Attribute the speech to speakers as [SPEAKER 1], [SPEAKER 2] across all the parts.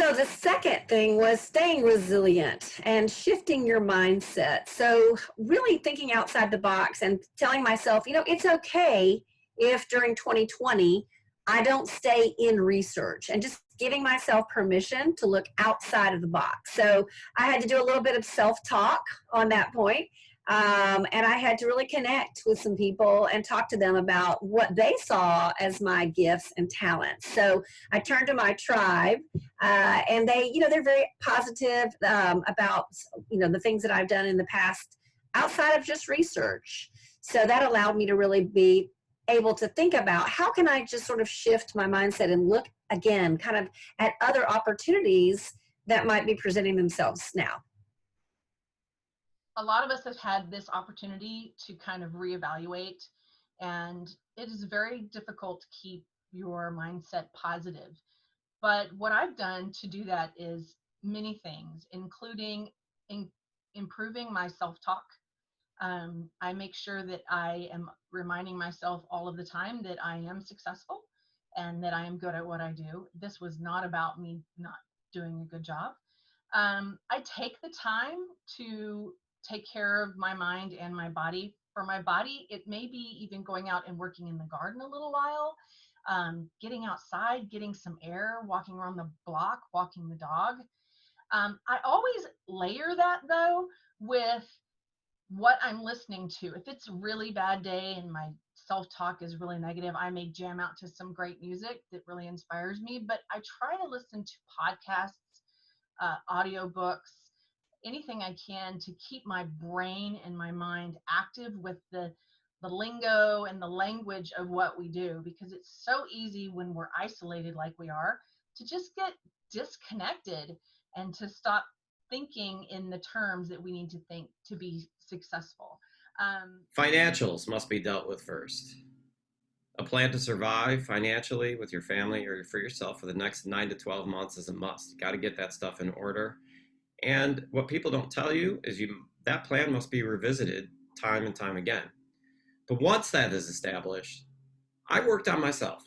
[SPEAKER 1] So the second thing was staying resilient and shifting your mindset. So really thinking outside the box and telling myself, it's okay if during 2020 I don't stay in research, and just giving myself permission to look outside of the box. So I had to do a little bit of self-talk on that point. And I had to really connect with some people and talk to them about what they saw as my gifts and talents. So I turned to my tribe, and they're very positive about, the things that I've done in the past outside of just research. So that allowed me to really be able to think about how can I just sort of shift my mindset and look again kind of at other opportunities that might be presenting themselves now.
[SPEAKER 2] A lot of us have had this opportunity to kind of reevaluate, and it is very difficult to keep your mindset positive. But what I've done to do that is many things, including improving my self-talk. I make sure that I am reminding myself all of the time that I am successful and that I am good at what I do. This was not about me not doing a good job. I take the time to take care of my mind and my body. For my body, it may be even going out and working in the garden a little while, getting outside, getting some air, walking around the block, walking the dog. I always layer that though with what I'm listening to. If it's a really bad day and my self-talk is really negative, I may jam out to some great music that really inspires me, but I try to listen to podcasts, audiobooks, anything I can to keep my brain and my mind active with the lingo and the language of what we do, because it's so easy when we're isolated like we are to just get disconnected and to stop thinking in the terms that we need to think to be successful.
[SPEAKER 3] Financials must be dealt with first. A plan to survive financially with your family or for yourself for the next 9 to 12 months is a must. You got to get that stuff in order. And what people don't tell you is that plan must be revisited time and time again. But once that is established, I worked on myself.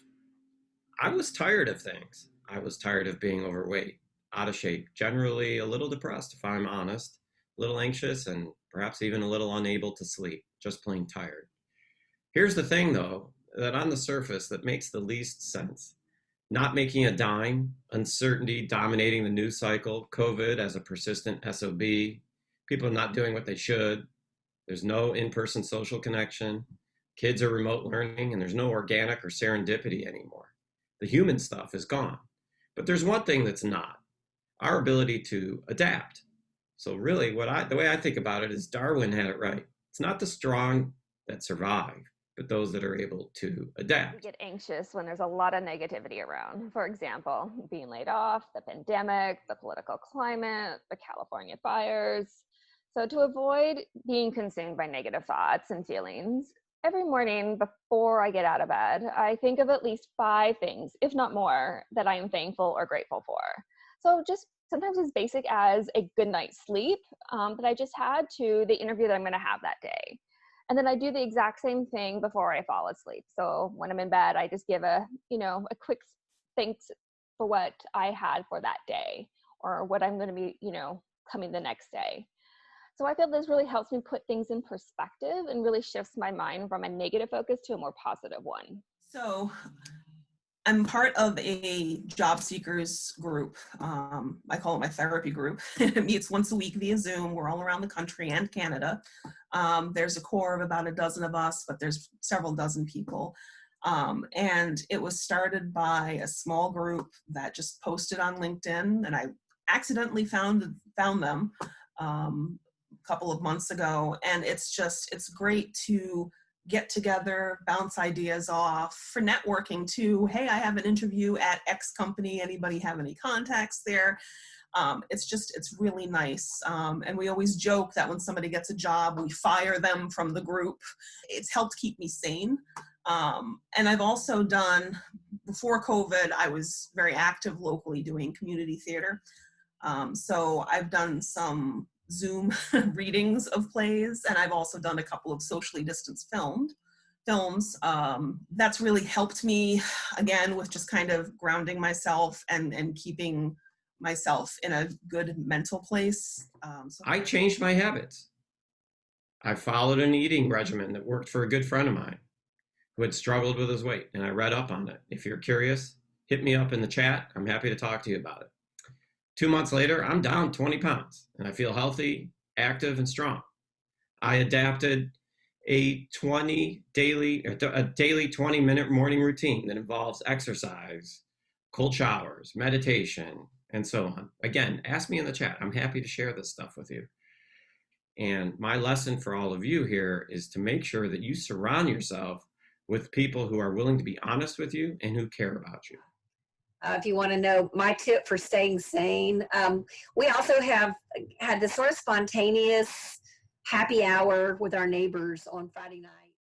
[SPEAKER 3] I was tired of things. I was tired of being overweight, out of shape, generally a little depressed, if I'm honest, a little anxious, and perhaps even a little unable to sleep, just plain tired. Here's the thing, though, that on the surface that makes the least sense. Not making a dime, uncertainty dominating the news cycle, COVID as a persistent SOB, people not doing what they should, there's no in-person social connection, kids are remote learning, and there's no organic or serendipity anymore. The human stuff is gone. But there's one thing that's not, our ability to adapt. So really, the way I think about it is Darwin had it right. It's not the strong that survive, but those that are able to adapt.
[SPEAKER 4] We get anxious when there's a lot of negativity around. For example, being laid off, the pandemic, the political climate, the California fires. So to avoid being consumed by negative thoughts and feelings, every morning before I get out of bed, I think of at least 5 things, if not more, that I am thankful or grateful for. So just sometimes as basic as a good night's sleep that I just had, to the interview that I'm going to have that day. And then I do the exact same thing before I fall asleep. So when I'm in bed, I just give a quick thanks for what I had for that day, or what I'm going to be, coming the next day. So I feel this really helps me put things in perspective and really shifts my mind from a negative focus to a more positive one.
[SPEAKER 5] So I'm part of a job seekers group. I call it my therapy group. It meets once a week via Zoom. We're all around the country and Canada. There's a core of about a dozen of us, but there's several dozen people. And it was started by a small group that just posted on LinkedIn, and I accidentally found them a couple of months ago. And it's great to get together, bounce ideas off, for networking too. Hey, I have an interview at X company. Anybody have any contacts there? It's really nice. And we always joke that when somebody gets a job, we fire them from the group. It's helped keep me sane. And I've also done, before COVID, I was very active locally doing community theater. So I've done some Zoom readings of plays, and I've also done a couple of socially distanced films. That's really helped me, again, with just kind of grounding myself and keeping myself in a good mental place.
[SPEAKER 3] I changed my habits. I followed an eating regimen that worked for a good friend of mine who had struggled with his weight, and I read up on it. If you're curious, hit me up in the chat. I'm happy to talk to you about it. 2 months later, I'm down 20 pounds, and I feel healthy, active, and strong. I adapted a daily 20-minute morning routine that involves exercise, cold showers, meditation, and so on. Again, ask me in the chat. I'm happy to share this stuff with you. And my lesson for all of you here is to make sure that you surround yourself with people who are willing to be honest with you and who care about you.
[SPEAKER 1] If you want to know my tip for staying sane, we also have had this sort of spontaneous happy hour with our neighbors on Friday night.